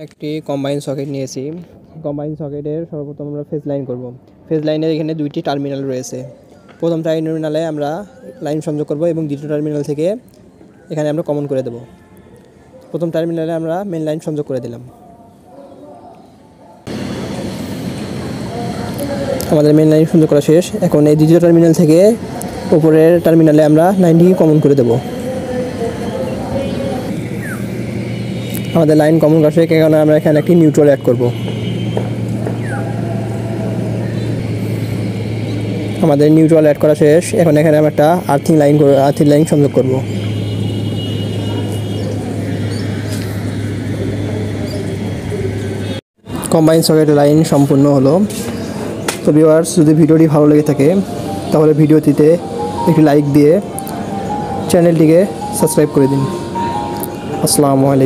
একটি combine socket নিয়েছি। Combine সকেটের সর্বপ্রথম আমরা ফেজ লাইন করব। ফেজ লাইনের এখানে দুইটি টার্মিনাল রয়েছে। প্রথম টার্মিনালে আমরা লাইন সংযোগ করব এবং দ্বিতীয় টার্মিনাল থেকে এখানে আমরা কমন করে দেব। প্রথম টার্মিনালে আমরা মেন লাইন সংযোগ করে দিলাম। আমাদের মেন লাইন সংযোগ করা শেষ। এখন এই দ্বিতীয় টার্মিনাল থেকে উপরের টার্মিনালে আমরা লাইনটি কমন করে দেব। আমাদের লাইন কমন করা শেষ। এখানে আমরা এখানে একটি নিউট্রাল অ্যাড করব। আমাদের নিউট্রাল অ্যাড করা শেষ। এখন এখানে আমরা একটা আর্থিং লাইন সংযোগ করব। কম্বাইন সকেট লাইন সম্পূর্ণ হলো। তো ভিউয়ার্স, যদি ভিডিওটি ভালো লেগে থাকে তাহলে ভিডিওটিতে একটি লাইক দিয়ে চ্যানেলটিকে সাবস্ক্রাইব করে দিন। আসসালামু আলাইকুম।